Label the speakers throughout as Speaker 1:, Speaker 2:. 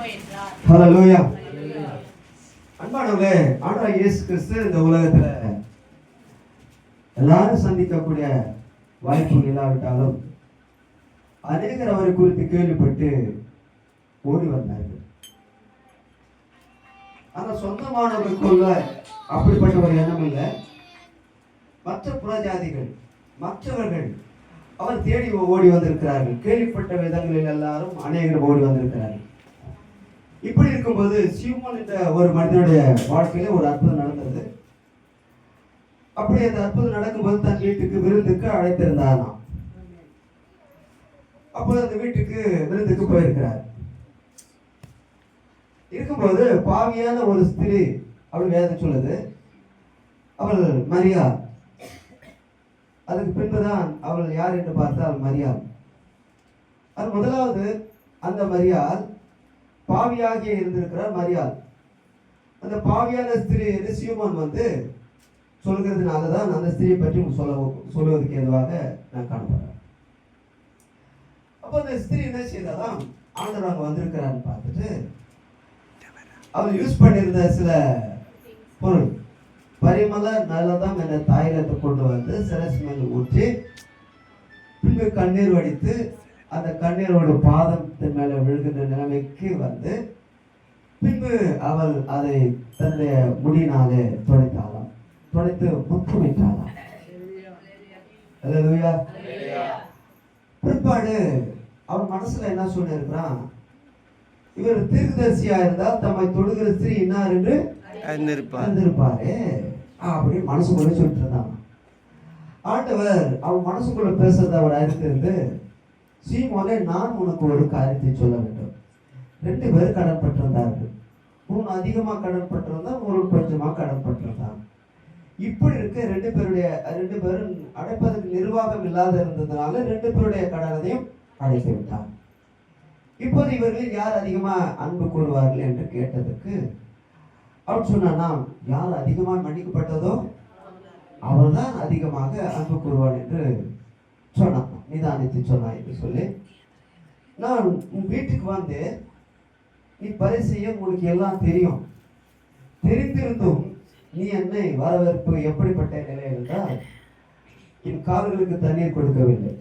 Speaker 1: ஹல்லேலூயா. அன்பானவர்களே, ஆண்டவர் இயேசு கிறிஸ்து இந்த உலகத்துல எல்லாரும் சந்திக்கக்கூடிய வாய்ப்பு இல்லாவிட்டாலும் அநேகர் அவரை குறித்து கேள்விப்பட்டு ஓடி வந்தார்கள். ஆனா சொந்தமானவர்களுக்குள்ள அப்படிப்பட்ட ஒரு எண்ணம் இல்லை. மற்ற புறஜாதிகள் மற்றவர்கள் அவர் தேடி ஓடி வந்திருக்கிறார்கள். கேள்விப்பட்ட விதங்களில் எல்லாரும் அநேகர் ஓடி வந்திருக்கிறார்கள். இப்படி இருக்கும்போது சீமோன் என்ற ஒரு மனிதனுடைய வாழ்க்கையில ஒரு அற்புதம் நடந்தது. அப்படி அந்த அற்புதம் நடக்கும்போது தன் வீட்டுக்கு விருந்துக்கு அழைத்திருந்தாராம். அப்போது அந்த வீட்டுக்கு விருந்துக்கு போயிருக்கிறார். இருக்கும்போது பாவியான ஒரு ஸ்திரீ, அவள் வேதம் சொல்லுது, அவள் மரியாள். அதுக்கு பின்புதான் அவள் யார் என்று பார்த்தால் மரியாள். அது முதலாவது அந்த மரியாள் பாவியாகிய இருந்திருக்கிறார் மரியாள். அந்த பாவியான ஸ்திரீ சீமோன் சொல்கிறதுனாலதான் அந்த ஸ்திரீயை பற்றி சொல்லுவதற்கு எதுவாக நான் காணப்படுறேன். அப்போ அந்த ஸ்திரீ என்ன செய்தாதான், ஆண்டவர் அங்க வந்திருக்கிறான்னு பார்த்துட்டு அவள் யூஸ் பண்ணியிருந்த சில பொருள் பரிமள நல்லதாம் என்ற தைலத்தை கொண்டு வந்து சிரசு மேல் ஊற்றி பின்பு கண்ணீர் வடித்து அந்த கண்ணீரோட பாதத்தின் மேல விழுகின்ற நிலைமைக்கு வந்து பின்பு அவள் அதை தன்னுடைய முடியினாலே துடைத்தாளாம். துடைத்து முத்தமிட்டாளாம். அல்லேலூயா. பிற்பாடு அவன் மனசுல என்ன சொல்லியிருக்கிறான், இவர் தீர்க்கதரிசியா இருந்தால் தம்மை தொடுகிற ஸ்திரீ இன்னார் என்று அறிந்திருப்பாரே அப்படின்னு மனசுக்குள்ள சொல்லிட்டு இருந்தான். ஆண்டவர் அவன் மனசுக்குள்ள பேசுறத அவர் அறிந்திருந்து, சீமோனே, நான் உனக்கு ஒரு காரியத்தை சொல்ல வேண்டும். 2 பேர் கடன் பட்டிருந்தார்கள். 3 அதிகமா கடன் பட்டிருந்தான், 1 கொஞ்சமா கடன் பட்டிருந்தான். இப்படி இருக்க 2 பேரும் அடைப்பதற்கு நிர்வாகம் இல்லாத இருந்ததுனால 2 பேருடைய கடனையும் அடைத்து விட்டான். இப்போது இவர்களில் யார் அதிகமா அன்பு கூறுவார்கள் என்று கேட்டதுக்கு அவன் சொன்னான், யார் அதிகமாக மன்னிக்கப்பட்டதோ அவர்தான் அதிகமாக அன்பு கூறுவான் என்று சொன்னான். நிதானித்து சொன்னான் என்று சொல்லி, நான் உன் வீட்டுக்கு வந்து நீ பரிசெய்ய உனக்கு எல்லாம் தெரியும், தெரிந்திருந்தும் நீ என்னை வரவேற்பு எப்படிப்பட்ட நிலை என்றால், என் கால்களுக்கு தண்ணீர் கொடுக்கவில்லை,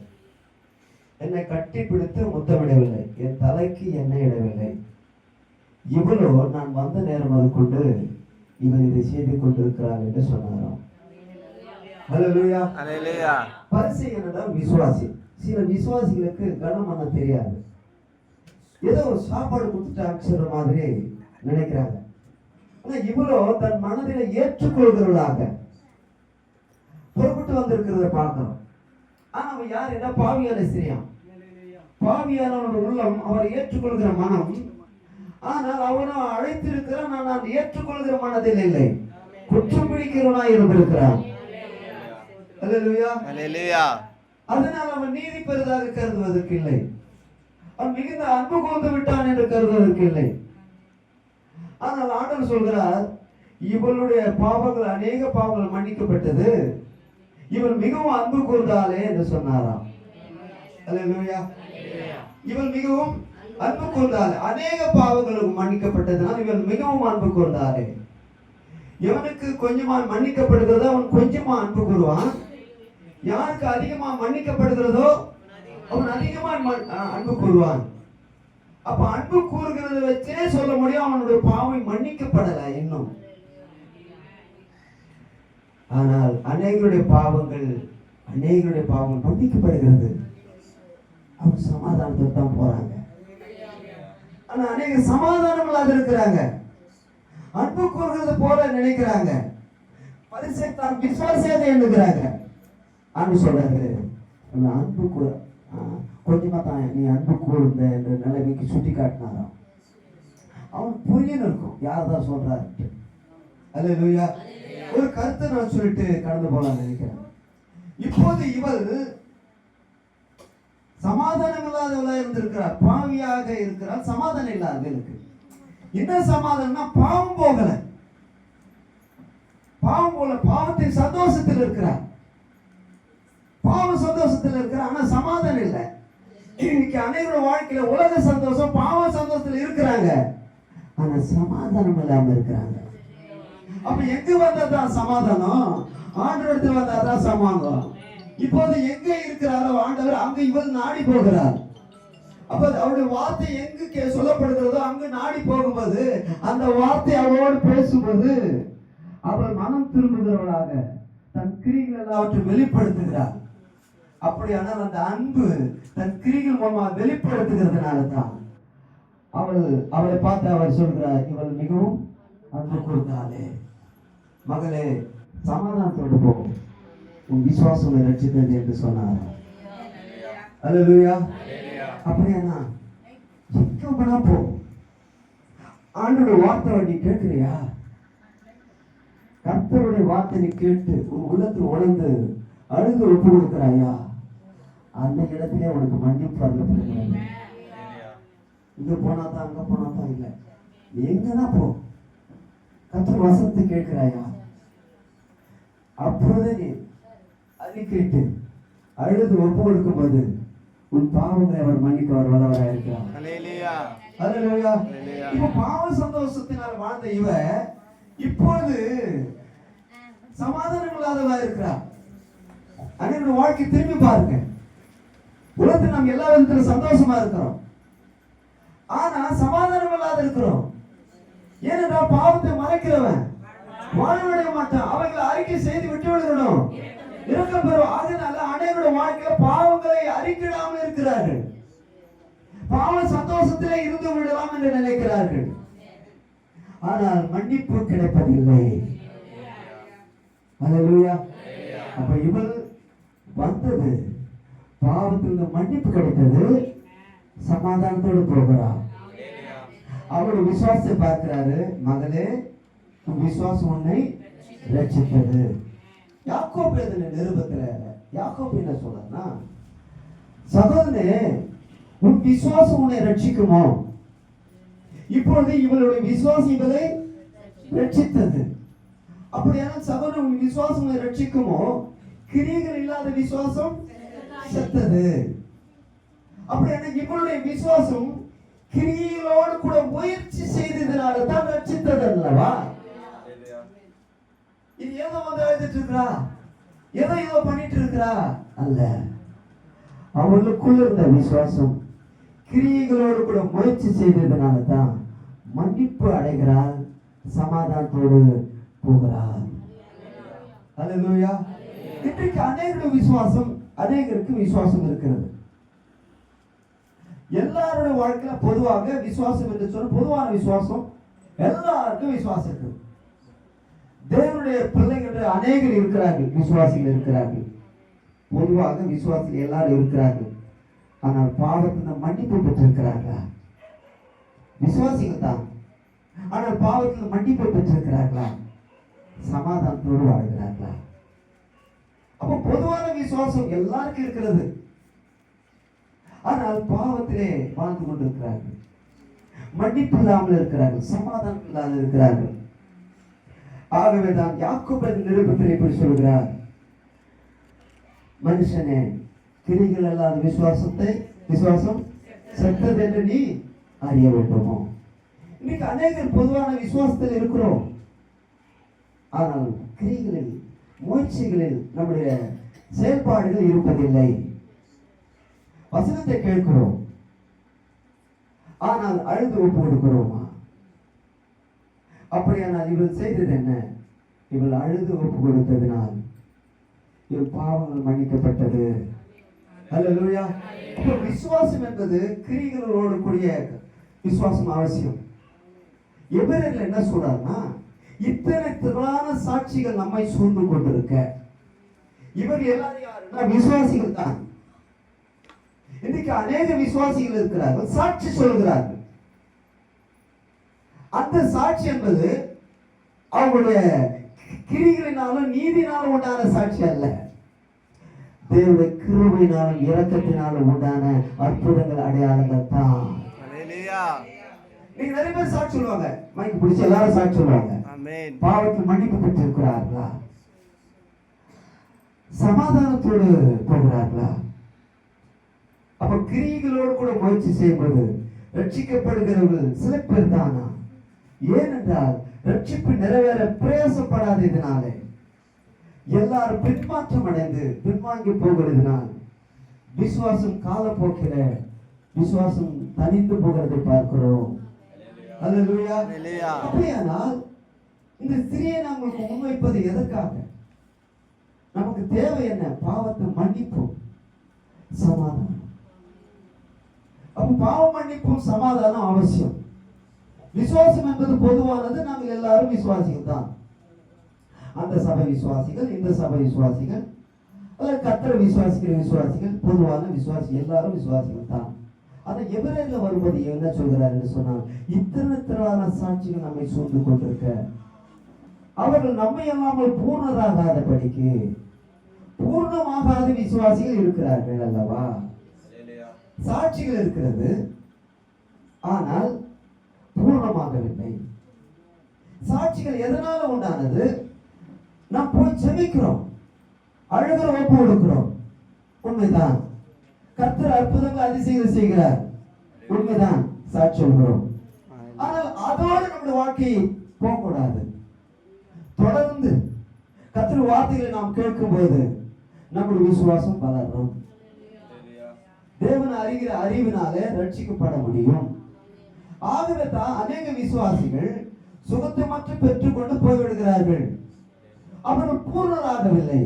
Speaker 1: என்னை கட்டி பிடித்து முத்தமிடவில்லை, என் தலைக்கு எண்ணெய் இடவில்லை. இவ்வளோ நான் வந்த நேரம் அது கொண்டு இவர் இதை செய்து கொண்டிருக்கிறார் என்று சொன்னாராம். ஹல்லேலூயா. ஹல்லேலூயா. பரிசேயனடா விசுவாசி. சில விசுவாசிகளுக்கு கனம் பண்ண தெரியாது. ஏதோ ஒரு சாப்பாடு கொடுத்துட்டாங்க சொல்ற மாதிரி நினைக்கிறாங்க. ஆனா இவ்வளோ தன் மனதில ஏற்றுக்கொள்கிறவர்களாக புறப்பட்டு வந்திருக்கிறத பார்க்கிறோம். ஆனா அவன் யார் என்ன, பாவியான ஸ்திரியான். பாவியானவனோட உள்ளம் அவரை ஏற்றுக்கொள்கிற மனம். ஆனால் அவனை அழைத்திருக்கிறான், நான் ஏற்றுக்கொள்கிற மனதில் இல்லை, குற்றம் பிடிக்கிறவனாய் இருந்திருக்கிறான். அல்லேலூயா. அல்லேலூயா. அதனால் அவன் நீதி பெறுவதாக கருதுவதற்கு இல்லை, அவன் மிகுந்த அன்பு கூர்ந்து விட்டான் என்று கருதுவதற்கு இல்லை. ஆனால் ஆண்டவர் சொல்கிறார், இவளுடைய பாவங்கள் அநேக பாவங்கள் மன்னிக்கப்பட்டது, இவள் மிகவும் அன்பு கூர்ந்தாலே என்று சொன்னாராம். அல்லேலூயா. இவள் மிகவும் அன்பு கூர்ந்தாலே, அநேக பாவங்களுக்கு மன்னிக்கப்பட்டதுனால் இவள் மிகவும் அன்பு கூர்ந்தாலே. எவனுக்கு கொஞ்சமா மன்னிக்கப்படுகிறதோ அவன் கொஞ்சமா அன்பு கூறுவான். யாருக்கு அதிகமா மன்னிக்கப்படுகிறதோ அவன் அதிகமா அன்பு கூறுவான். அப்ப அன்பு கூறுகிறத வச்சே சொல்ல முடியும் அவனுடைய பாவம் மன்னிக்கப்படல இன்னும். ஆனால் அநேகருடைய பாவங்கள் மன்னிக்கப்படுகிறது. அவங்க சமாதானத்துக்கு தான் போறாங்க. ஆனா அநேக சமாதானம் இல்லாத இருக்கிறாங்க, அன்பு கூறுகிறது போல நினைக்கிறாங்க, பரிசுத்தான் விசுவாசியாத எண்ணுகிறாங்க. அன்பு சொல்றாரு, அன்பு கூற கொஞ்சமா தான் நீ அன்பு கூர்ந்த என்ற நிலைமைக்கு சுட்டி காட்டினாராம். அவன் புரியணும் இருக்கும் யார் தான் சொல்றாரு. அல்லேலூயா. ஒரு கருத்தை நான் சொல்லிட்டு கடந்து போலாம் நினைக்கிறேன். இப்போது இவள் சமாதானம் இல்லாதவளா இருந்திருக்கிறார், பாவியாக இருக்கிறார், சமாதானம் இல்லாதவளுக்கு. என்ன சமாதானம்னா பாவம் போகல, பாவம் போல பாவத்தின் சந்தோஷத்தில் இருக்கிறார், பாவ சந்தோஷத்தில் இருக்கிறார், ஆனா சமாதானம் இல்லை. இன்னைக்கு அனைவரோட வாழ்க்கையில உலக சந்தோஷம், பாவ சந்தோஷத்துல இருக்கிறாங்க, ஆனா சமாதானம் இல்லாம இருக்கிறாங்க. அப்ப எங்க வந்தாதான் சமாதானம்? ஆண்டவரிடத்தில் வந்தாதான் சமாதானம். இப்போது எங்க இருக்கிறாரோ ஆண்டவர், அங்க இவர் நாடி போகிறார். அப்ப அவருடைய வார்த்தை எங்க சொல்லப்படுகிறதோ அங்கு நாடி போகும்போது, அந்த வார்த்தை அவரோடு பேசும்போது அவர் மனம் திரும்புகிறவளாக தன் கிரிகள் எல்லாவற்றையும் வெளிப்படுத்துகிறார். அப்படியானால் அந்த அன்பு தன் கிரிகள் மூலமாக வெளிப்படுத்துகிறதுனால தான் அவளை பார்த்து அவர் சொல்கிறார், இவள் மிகவும் அன்பு கூர்ந்தாளே, மகளே சமாதானத்தோடு போ, உன் விசுவாசம் ரட்சித்தது என்று சொன்னார். அல்லேலூயா. அப்படியானா எங்க போனா போ, ஆண்டோட வார்த்தை நீ கேட்கிறியா? கர்த்தருடைய வார்த்தை நீ கேட்டு உன் உள்ளத்தில் உணர்ந்து அழுது ஒப்பு கொடுக்கிறாயா? அந்த இடத்திலே உனக்கு மன்னிப்பு அருளப்படுகிறது. இங்க போனாதான் அங்க போனாதான் இல்லை, எங்கதான் போ, கர்த்தர் வசனத்தை கேட்கிறாயா? அப்பொழுது நீ அதை கேட்டு அழுது ஒப்பு கொடுக்கும் போது உன் பாவங்களை அவர் மன்னிக்க அவர் வல்லவராக இருக்கிறார். அல்லேலூயா. இப்ப பாவ சந்தோஷத்தினால் வாழ்ந்த இவ இப்பொழுது சமாதானம் இல்லாதவா இருக்கிறார். அன்னையோட வாழ்க்கை திரும்பி பாருங்க. உலகத்தில் நாம் எல்லா விதத்திலும் சந்தோஷமா இருக்கிறோம், ஆனா சமாதானம் இல்லாத இருக்கிறோம். ஏனென்றால் பாவத்தை மறைக்கிறவன் வாழ்வடைய மாட்டான், அவைகளை அறிக்கை செய்து விட்டு விடணும், இரக்கம் பெறும். அதனால அனைவரோட வாழ்க்கையில பாவங்களை அறிக்கையிடாமல் இருக்கிறார்கள், பாவ சந்தோஷத்திலே இருந்து விடலாம் என்று நினைக்கிறார்கள், ஆனால் மன்னிப்பு கிடைப்பதில்லை. அல்லேலூயா. அப்ப இவள் வந்தது, பாவத்திலிருந்து மன்னிப்பு கிடைத்தது, சமாதானத்தோடு போகிறார். அவரோட விசுவாசத்தை பார்க்கிறாரு, மகளே உன் விசுவாசம் உன்னை ரட்சித்தது. யாக்கோபு எழுதின நிருபத்துல யாக்கோபு என்ன சொல்றாருன்னா, சகோதரனே உன் விசுவாசம் உன்னை ரட்சிக்குமோ? இப்பொழுது இவளுடைய விசுவாசம் இவளை ரட்சித்தது. அப்படியான சகோதரன் உன் விசுவாசம் உன்னை ரட்சிக்குமோ? கிரியைகள் இல்லாத விசுவாசம் செத்தது. அப்படியான இவளுடைய விசுவாசம் கிரியைகளோடு கூட முயற்சி செய்ததனால தான் ரட்சித்தது அல்லவா? இது ஏதோ வந்து எழுதிட்டு இருக்கிறா, ஏதோ பண்ணிட்டு இருக்கிறா அல்ல. அவளுக்குள்ள இருந்த விசுவாசம் கிரியைகளோடு கூட முயற்சி செய்ததனால தான் மன்னிப்பு அடைகிறாள், சமாதானத்தோடு போகிறாள். அல்லேலூயா. இன்றைக்கு அநேகருக்கு விசுவாசம் இருக்கிறது. எல்லாருடைய வாழ்க்கையில பொதுவாக விசுவாசம் என்று சொல்ல, பொதுவான விசுவாசம் எல்லாருக்கும் விசுவாசம் இருக்கு. தேவனுடைய பிள்ளைகள் அநேகர் இருக்கிறார்கள், விசுவாசிகள் இருக்கிறார்கள், பொதுவாக விசுவாசிகள் எல்லாரும் இருக்கிறார்கள். ஆனால் பாவத்தில் மன்னிப்பு பெற்றிருக்கிறார்களா? விசுவாசிகள் தான், ஆனால் பாவத்தில் மன்னிப்பு பெற்றிருக்கிறார்களா? சமாதானத்தோடு வாழ்கிறார்களா? அப்ப பொதுவான விசுவாசம் எல்லாருக்கும் இருக்கிறது, ஆனால் பாவத்திலே வாழ்ந்து கொண்டிருக்கிறார்கள், மன்னிப்பு இல்லாமல் இருக்கிறார்கள், சமாதானம் இல்லாமல் இருக்கிறார்கள். ஆகவேதான் யாக்கோபு நிருபத்தில் இப்படி சொல்கிறார், மனுஷனே கிரிகள் அல்லாத விசுவாசம் செத்தது என்று நீ அறிய வேண்டுமோ? இன்னைக்கு அநேகர் பொதுவான விசுவாசத்தில் இருக்கிறோம், ஆனால் கிரிகளில் முயற்சிகளில் நம்முடைய செயல்பாடுகள் இருப்பதில்லை. வசனத்தை கேட்கிறோம், ஆனால் அழுது ஒப்பு கொடுக்கிறோமா? அப்படியானால் இவள் செய்தது என்ன? இவள் அழுது ஒப்பு கொடுத்ததினால் இவள் பாவங்கள் மன்னிக்கப்பட்டது. அல்லேலூயா. அப்ப விசுவாசம் என்பது கிரியைகளோடு கூடிய விசுவாசம் அவசியம். எபிரேயர்ல என்ன சொல்றாருன்னா, இத்தனை திரளான சாட்சிகள் நம்மை சூழ்ந்து கொண்டிருக்க, இவர் எல்லாரும் யாருன்னா விசுவாசிகள் தான். இன்னைக்கு அநேக விசுவாசிகள் இருக்கிறார்கள், சாட்சி சொல்கிறார்கள். அந்த சாட்சி என்பது அவங்களுடைய கிரிகளினாலும் நீதினாலும் உண்டான சாட்சி அல்ல, தேவனுடைய கிருபையினாலும் இரக்கத்தினாலும் உண்டான அற்புதங்கள், அடையாளங்கள் தான். நீங்க நிறைய பேர் சாட்சி சொல்லுவாங்க, மைக்கு பிடிச்ச எல்லாரும் சாட்சி சொல்லுவாங்க. பாவத்தில் மன்னிப்பு பெற்றிருக்கிறார்களா? சமாதானத்தோடு போகிறார்களா? அப்ப கிரியைகளோடு கூட முயற்சி செய்யும்போது ரட்சிக்கப்படுகிறவர்கள் சில பேர் தானா? ஏனென்றால் ரட்சிப்பு நிறைவேற பிரயாசப்படாததினாலே, எல்லாரும் பின்மாற்றம் அடைந்து பின்வாங்கி போகிறதுனால் விசுவாசம் காலப்போக்கில விசுவாசம் தனிந்து போகிறதை பார்க்கிறோம். அல்லேலூயா. அப்படியானால் இந்த ஸ்திரியை நாங்களுக்கு முன்வைப்பது எதற்காக? நமக்கு தேவை என்ன? பாவத்தை மன்னிப்பு, சமாதானம். அப்ப பாவ மன்னிப்பும் சமாதானம் அவசியம். விசுவாசம் என்பது பொதுவானது. நாங்கள் எல்லாரும் விசுவாசிகள் தான். அந்த சபை விசுவாசிகள், இந்த சபை விசுவாசிகள், அல்லது கர்த்தரை விசுவாசிக்கிற விசுவாசிகள், பொதுவான விசுவாசி, எல்லாரும் விசுவாசிகள் தான். ஆனா எபிரேயர்ல வரும்போது என்ன சொல்கிறார் என்று சொன்னால், இத்தனை திரளான சாட்சிகள் நம்மை சூழ்ந்து கொண்டிருக்க, அவர்கள் நம்மை அல்லாமல் பூர்ணராகாதபடிக்கு பூர்ணமாகாத விசுவாசிகள் இருக்கிறார்கள் அல்லவா? சாட்சிகள் இருக்கிறது, ஆனால் பூர்ணமாகவில்லை. சாட்சிகள் எதனால உண்டானது? நாம் போய் செபிக்கிறோம், அழுகிற ஒப்பு கொடுக்கிறோம், உண்மைதான். கர்த்தர் அற்புதங்கள் அதிசயங்கள் செய்கிறார், உண்மைதான், சாட்சி சொல்கிறோம். ஆனால் அதோடு நம்முடைய வாழ்க்கையை போகக்கூடாது. தொடர்ந்து கர்த்தர் வார்த்தைகளை நாம் கேட்கும் போது நம்முடைய விசுவாசம் வளரும். தேவனை அறிகிற அறிவினாலே ரட்சிக்கப்பட முடியும். ஆகவே தான் அநேக விசுவாசிகள் சுகத்தை மட்டும் பெற்றுக்கொண்டு போய்விடுகிறார்கள். அவர்கள் பூர்ணராகவில்லை.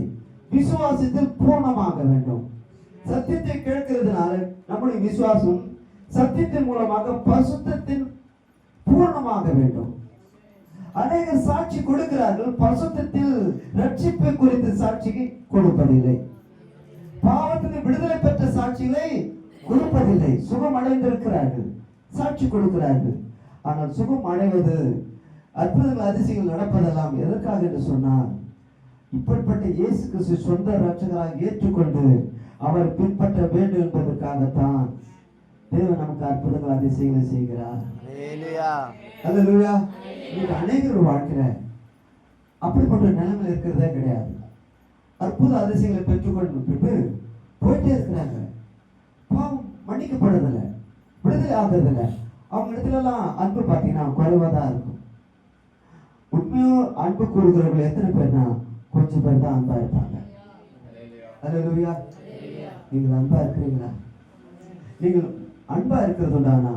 Speaker 1: விசுவாசத்தில் பூர்ணமாக வேண்டும். சத்தியத்தை கேட்கிறதுனால நம்முடைய விசுவாசம் சத்தியத்தின் மூலமாக பரிசுத்தத்தின் பூர்ணமாக வேண்டும். அநேக சாட்சி கொடுக்கிறார்கள், பரிசுத்தத்தில் ரட்சிப்பை குறித்து சாட்சிக்கு கொடுப்பதில்லை. பாவத்தில் விடுதலை பெற்ற சாட்சிகளை கொடுப்பதில்லை. சுகம் அடைந்திருக்கிறார்கள், சாட்சி கொடுக்கிறார்கள். ஆனால் சுகம் அடைவது, அற்புதங்கள் அதிசயங்கள் நடப்பதெல்லாம் எதற்காக என்று சொன்னால், இப்படிப்பட்ட இயேசு கிறிஸ்து சொந்த ரட்சகராக ஏற்றுக்கொண்டு அவர் பின்பற்ற வேண்டும் என்பதற்காகத்தான் தேவன் நமக்கு அற்புதங்கள் அதிசயங்களை செய்கிறார். அல்லேலூயா. அநேகர் வாழ்க்கையில அப்படிப்பட்ட நிலைமையில் இருக்கிறதே கிடையாது. அற்புத அதிசயங்களை பெற்றுக்கொண்டு போயிட்டே இருக்கிறாங்க. பாவம் மன்னிக்கப்படுறதில்லை, விடுதலை ஆகுறதில்லை. அவங்க இடத்துல எல்லாம் அன்பு பார்த்தீங்கன்னா குறைவா தான் இருக்கும். உண்மையோ அன்பு கூறுகிறவர்கள் எத்தனை பேர்னா கொஞ்சம் பேர் தான் அன்பா இருப்பாங்க. அல்லேலூயா. நீங்கள் அன்பா இருக்கிறீங்களா? நீங்கள் அன்பா இருக்கிறது உண்டானா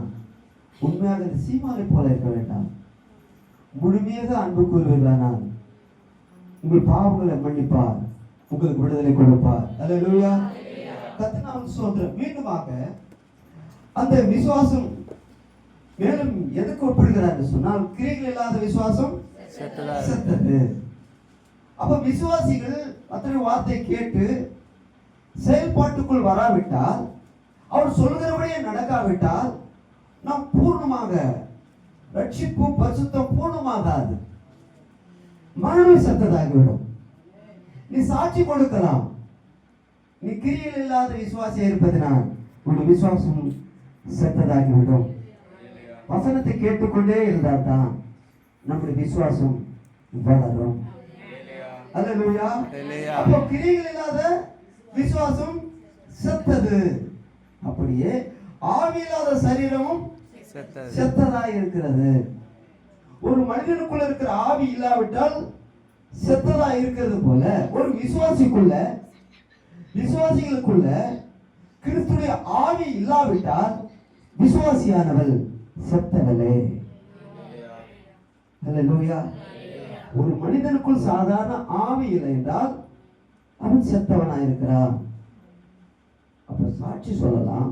Speaker 1: உண்மையாக இந்த சீமானை போல இருக்க வேண்டாம். முழுமையாக அன்பு கூறுவீர்களானால் உங்கள் பாவங்களை மன்னிப்பார், உங்களுக்கு விடுதலை கொடுப்பார். அல்லேலூயா. கர்த்தர் ஸ்தோத்திரம். மீண்டுமாக அந்த விசுவாசம் மேலும் எதுக்கு ஒப்பிடுகிறார் என்று சொன்னால், கிரியைகள் இல்லாத விசுவாசம் செத்தது. அப்ப விசுவாசிகள் அத்தனை வார்த்தை கேட்டு செயல்பாட்டுக்குள் வராவிட்டால், அவர் சொல்கிறபடியே நடக்காவிட்டால், நாம் பூர்ணமாக ரட்சிப்பு பரிசுத்தம் பூர்ணமாகாது, மரணம் செத்ததாகிவிடும். நீ சாட்சி கொடுக்கலாம், நீ கிரியைகள் இல்லாத விசுவாசியா இருப்பதனால் உன் விசுவாசம் செத்ததாகிவிடும். வசனத்தை கேட்டுக்கொண்டே இருந்தால் தான் நம்முடைய விசுவாசம் வளரும். அல்லேலூயா. அப்போ கிரியைகள் இல்லாத விசுவாசம் செத்தது. அப்படியே ஆவி இல்லாத சரீரமும் செத்ததாய் இருக்கிறது. ஒரு மனிதனுக்குள்ள இருக்கிற ஆவி இல்லாவிட்டால் செத்ததாய் இருக்கிறது போல, ஒரு விசுவாசிகளுக்குள்ள கிறிஸ்துடைய ஆவி இல்லாவிட்டால் விசுவாசியானவள் செத்தவளே. அல்லேலூயா. ஒரு மனிதனுக்குள் சாதாரண ஆவி இல்லை என்றால் அவன் செத்தவனாய் இருக்கிறான். அப்ப சாட்சி சொல்லலாம்,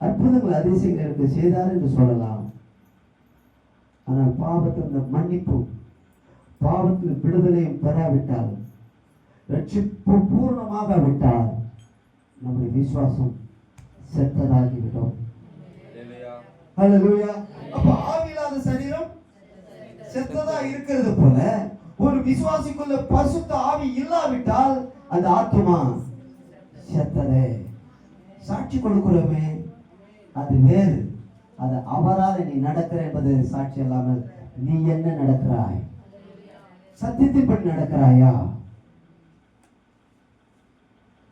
Speaker 1: அற்புதங்கள் அதிசயங்கள் எனக்கு செய்தார் என்று சொல்லலாம். ஆனால் பாவத்தில் மன்னிப்பு, பாவத்தில் விடுதலையும் பெறாவிட்டால், ரட்சிப்பு பூர்ணமாக விட்டால் நம்முடைய விசுவாசம் செத்ததாகிவிடும். அல்லேலூயா. அப்ப ஆவியில்லாத சரீரம் செத்ததா இருக்கிறது போல, ஒரு விசுவாசிக்குள்ள பரிசுத்த ஆவி இல்லாவிட்டால் அந்த ஆத்மா செத்ததே. சாட்சி கொடுக்கிறோமே அது வேறு, அது அவரால் நீ நடக்கிற என்பது சாட்சி இல்லாமல் நீ என்ன நடக்கிறாய்? சத்தியத்தின்படி நடக்கிறாயா?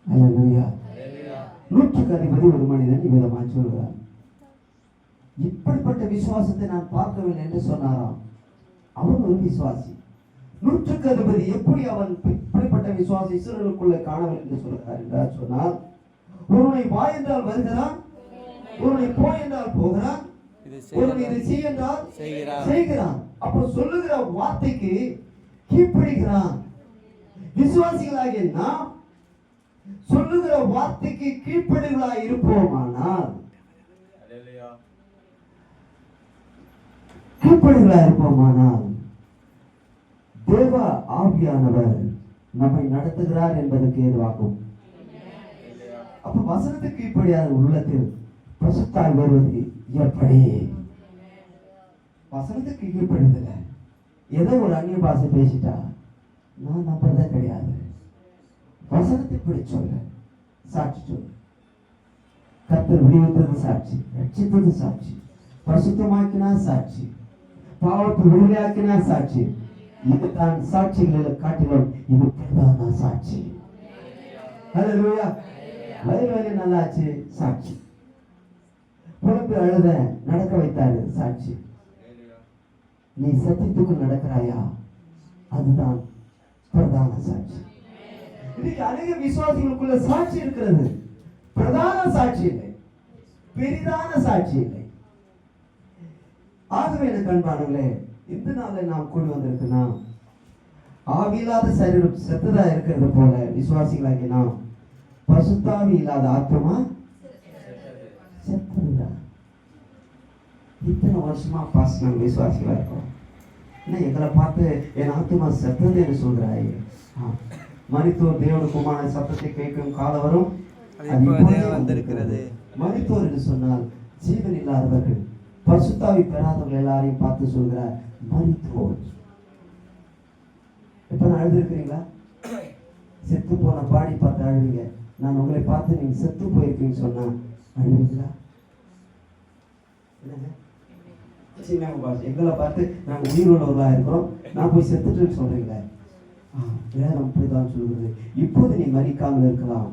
Speaker 1: அல்லேலூயா. 100க்கு அதிபதி ஒரு மனிதன் இவ்விதமாக சொல்கிறார். இப்படிப்பட்ட விசுவாசத்தை நான் பார்க்கவில்லை என்று சொன்னாராம். அவன் ஒரு விசுவாசி. 100க்கு அதிபதி எப்படி அவன் இப்படிப்பட்ட விசுவாசி இஸ்ரவேலுக்குள்ளே காணவில்லை என்று சொல்கிறார் என்றால் சொன்னால், ஒருவனை வா என்றால் வருகிறான், ஒருவனை போ என்றால் போகிறான், ஒருவனை இதை செய் என்றால் செய்கிறான். அப்போ சொல்லுகிற வார்த்தைக்கு கீழ்ப்படுகிறான். விசுவாசிகளாகிய நாம் சொல்லுகிற வார்த்தைக்கு கீழ்ப்படுகளாய் இருப்போமானால், கீழ்ப்படுகளாய் இருப்போமானால் தேவ ஆவியானவர் நம்மை நடத்துகிறார் என்பதற்கு ஏதுவாகும். அப்ப வசனத்துக்கு கீழ்ப்படியாத உள்ளத்தில் பசுத்தாய் வருவது எப்படி? வசனத்துக்கு கீழ்ப்படுதல ஏதோ ஒரு அந்நிய பாஷை பேசிட்டா நான் நம்புறதே கிடையாது. வசனத்தை படி சொல்ல, சாட்சி சொல்ல. கர்த்தர் விடுவித்தது சாட்சி, ரட்சித்தது சாட்சி, பரிசுத்தமாக்கினா சாட்சி, பாவத்தை விடுதலையாக்கினா சாட்சி. இதுதான் சாட்சிகளை காட்டிலும் இது பிரதான சாட்சி. ஹல்லேலூயா. வயல்வெளி நல்லாச்சு சாட்சி, புலம்பி அழுத நடக்க வைத்தாரு சாட்சி. நீ சத்தியத்துக்குள் நடக்கிறாயா? அதுதான் பிரதான சாட்சி. இன்னைக்கு அநேக விசுவாசிகளுக்குள்ள சாட்சி இருக்கிறது, பிரதான சாட்சி இல்லை, பெரிதான சாட்சி இல்லை. ஆகவே எனக்கு அன்பானவர்களே, இந்த நாளை நாம் கூடி வந்திருக்கோம்னா, ஆவியில்லாத சரீரம் செத்ததா இருக்கிறது போல விசுவாசிகளாகி நாம் பசுத்தாவி இல்லாத ஆத்மா செத்ததுதா. இத்தனை வருஷமா பாஸ் நாங்கள் விசுவாசிகளா இருக்கோம். என்ன எங்களை பார்த்து என் ஆத்மா செத்தது என்று சொல்கிறாய்? மரித்தோர் தேவனுடைய குமாரன் சத்தத்தை கேட்கும் காலம் வரும், வந்திருக்கிறது. மரித்தோர் என்று சொன்னால் ஜீவன் இல்லாதவர்கள், பரிசுத்தாவி பெறாதவர்கள் எல்லாரையும் பார்த்து சொல்கிறார் மரித்தோர். இப்ப நான் அழுதுருக்கிறீங்களா? செத்து போன பாடி பார்த்து அழுவீங்க. நான் உங்களை பார்த்து நீங்க செத்து போயிருக்கீங்கன்னு சொன்னா அழுவீங்களா? எங்களை பார்த்து நாங்க உயிர் உள்ளவர்களா இருக்கிறோம், நான் போய் செத்துட்டுன்னு சொல்றீங்களே. வேதம் அப்படிதான் சொல்கிறது. இப்போது நீ மரிக்காமல் இருக்கலாம்,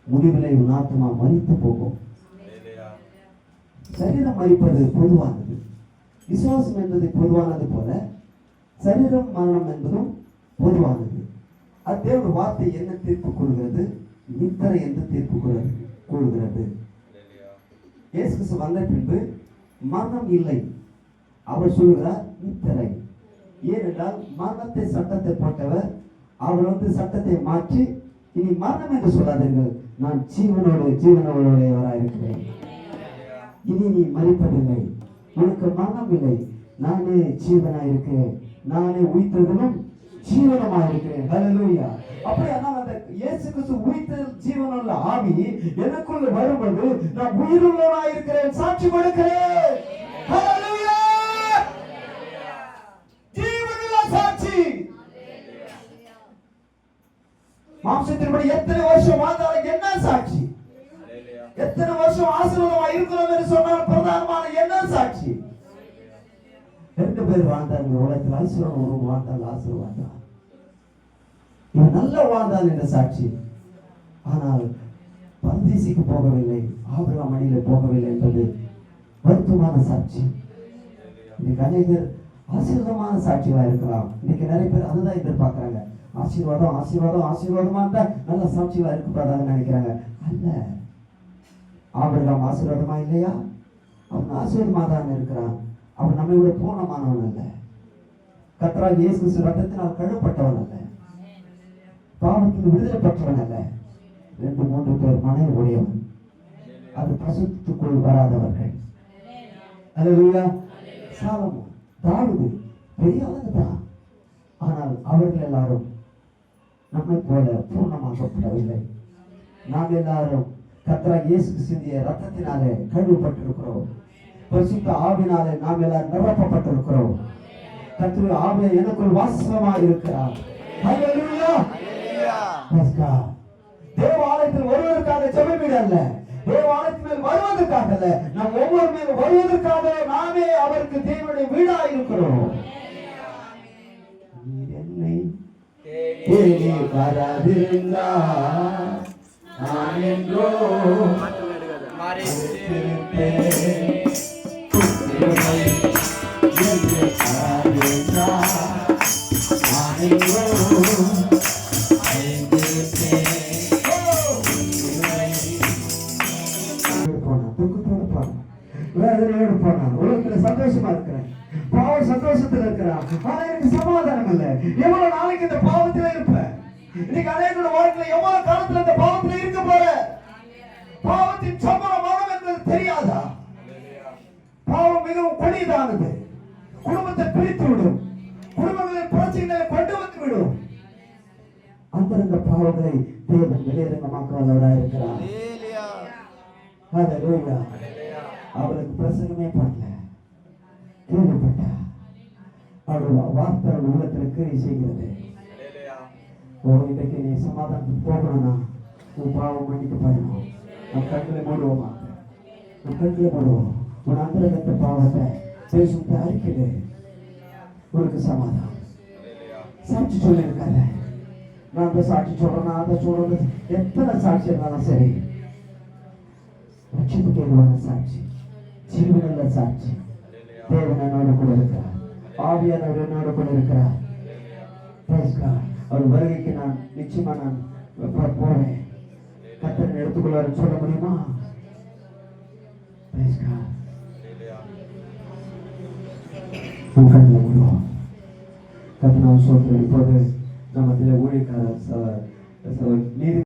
Speaker 1: முடிவிலே உன் ஆத்மா மரித்து போகும். சரீரம் மரிப்பது பொதுவானது, விசுவாசம் என்பது பொதுவானது போல சரீரம் மரணம் என்பதும் பொதுவானது. அது தேவனுடைய வார்த்தை என்ன தீர்ப்பு கொள்கிறது? நித்திரை என்று தீர்ப்பு கொள்கிறது. இயேசு கிறிஸ்து வந்த பின்பு மரணம் இல்லை, அவர் சொல்கிறார் நித்திரை. ஏனென்றால் மரணத்தை சட்டத்தை போட்டவர், அவர் சட்டத்தை மாற்றி இனி மரணம் என்று சொல்லாதீர்கள், நான் ஜீவனோடையவராக இருக்கிறேன், இனி நீ மரிப்பதில்லை, உனக்கு மரணம் இல்லை, நானே ஜீவனாக இருக்கிறேன், நானே உயிர்த்ததிலும் ஜீவனமாக இருக்கிறேன். ஹல்லேலூயா. அப்படியே அந்த இயேசு கிறிஸ்து உயிர்த்த ஜீவனுள்ள ஆவி எனக்குள்ள வரும்போது நான் உயிருள்ளவனாக இருக்கிறேன், சாட்சி கொடுக்கிறேன். ஹல்லேலூயா. ஜீவனுள்ள சாட்சி. மாம்சத்தின்படி எத்தனை வருஷம் வாழ்ந்தாலும் என்ன சாட்சி? எத்தனை வருஷம் ஆசீர்வாதமா இருக்கிறோம் என்று சொன்னால் பிரதானமான என்ன சாட்சி? 2 பேர் வாழ்ந்தாங்க உலகத்தில், ஆசீர்வாதம் ஒரு வாழ்ந்தால் ஆசீர்வாதம், இவன் நல்ல வாழ்ந்தான் என்ற சாட்சி. ஆனால் பரதீசுக்கு போகவில்லை, ஆபிரகாம் மடியில போகவில்லை என்பது வருத்தமான சாட்சி. இன்னைக்கு அநேகர் ஆசீர்வாதமான சாட்சிகளா இருக்கலாம். இன்னைக்கு நிறைய பேர் அதுதான் எதிர்பார்க்கிறாங்க. ஆசீர்வாதம் ஆசீர்வாதம் ஆசீர்வாதமா இருந்தா நல்ல சாட்சிகளா இருக்கக்கூடாதுன்னு நினைக்கிறாங்க. அல்ல, ஆபிரகாம் ஆசீர்வாதமா இல்லையா? அவன் ஆசீர்வாதமா தான் இருக்கிறான். அவன் நம்மை விட பூர்ணமானவன் அல்ல, கர்த்தராகிய இயேசு கிறிஸ்து ரத்தத்தினால் கழுவப்பட்டவன் அல்ல, பாவத்துக்கு விடுதலை பெற்றவன் அல்ல. 2-3 பேர் மனைவி உடையவன், அது பசுத்துக்குள் வராதவர்கள். அல்லேலூயா. சாலமோன், தாவீது பெரிய ஆளுங்க தான், ஆனால் அவர்கள் எல்லாரும் நம்மை போல பூர்ணமாக்கப்படவில்லை. நாம் எல்லாரும் கர்த்தராகிய இயேசு கிறிஸ்துவின் ரத்தத்தினாலே கழுவப்பட்டிருக்கிறோம், பரிசுத்த ஆவினாலே நாம் எல்லாரும் நிரப்பப்பட்டிருக்கிறோம். கர்த்தருடைய ஆவி எனக்குள் வாசமாக இருக்கிறார். ஹல்லேலூயா. தேவாலயத்தில் வருவதற்காக ஜெபம் அல்ல, தேவாலயத்தில் வருவதற்காக அல்ல, நாம் ஒவ்வொரு மேலும் வருவதற்காக நாமே அவருக்கு தேவனுடைய வீடா இருக்கிறோம். நீர் என்னை தேடி வராதிருந்தால் நான் என்றோ மறைந்திருப்பேன். கிருபை என்று அறிந்தார். நான் என்றோ மறைந்திருப்பேன். துக்கத்தோடு போனான், வேதனையோடு போனான். உலகத்துல சந்தோஷமா இருக்கிறேன், பாவம் சந்தோஷத்துல இருக்கிறான். ஆனா எனக்கு சமாதானம் இல்லை. எவ்வளவு நாளைக்கு இந்த பாவத்துல இருப்பேன்? இன்னைக்கு அநேகரோட வாழ்க்கையில எவ்வளவு காலத்துல இந்த பாவத்துல இருக்க போற? பாவத்தின் சம்பளம் மரணம் என்பது தெரியாதா? பாவம் மிகவும் கொடியதானது. குடும்பத்தை பிரித்து விடும், குடும்பங்களில் பிரச்சனைகளை கொண்டு வந்து விடும். அந்தரங்க பாவங்களை தேவன் வெளியரங்கமாக்குவதோட இருக்கிறார். ஹல்லேலூயா. அவளுக்கு பிரசங்கமே பண்ணல, கேள்விப்பட்ட அவருடைய வார்த்தை உள்ளத்தில் கிரியை செய்கிறது. இன்றைக்கு நீ சமாதானத்துக்கு போகணும்னா உன் பாவம் மன்னிக்கப்படணும். நம் கண்களை மூடுவோமா? நம் கண்களை மூடுவோம். உன் அந்தரங்கத்த பாவத்தை பேசும் அறிக்கையில உனக்கு சமாதானம். சாட்சி சொல்லியிருக்காரு. நான் அந்த சாட்சி சொல்றேன், நான் அதை சொல்றது, எத்தனை சாட்சி இருந்தாலும் சரி, ரட்சிப்புக்கு ஏதுவான சாட்சி, ஜீவனுள்ள சாட்சி. தேவன் என்னோட கூட இருக்கிறார், ஆவியானவர் என்னோட கூட இருக்கிறார். அவர் வருகைக்கு நான் நிச்சயமா நான் போறேன். கர்த்தர் எடுத்துக்கொள்வார் சொல்ல முடியுமா? கர்த்தர் நான் சொல்றேன். இப்போது நம்ம ஊழியக்காரர் நீதி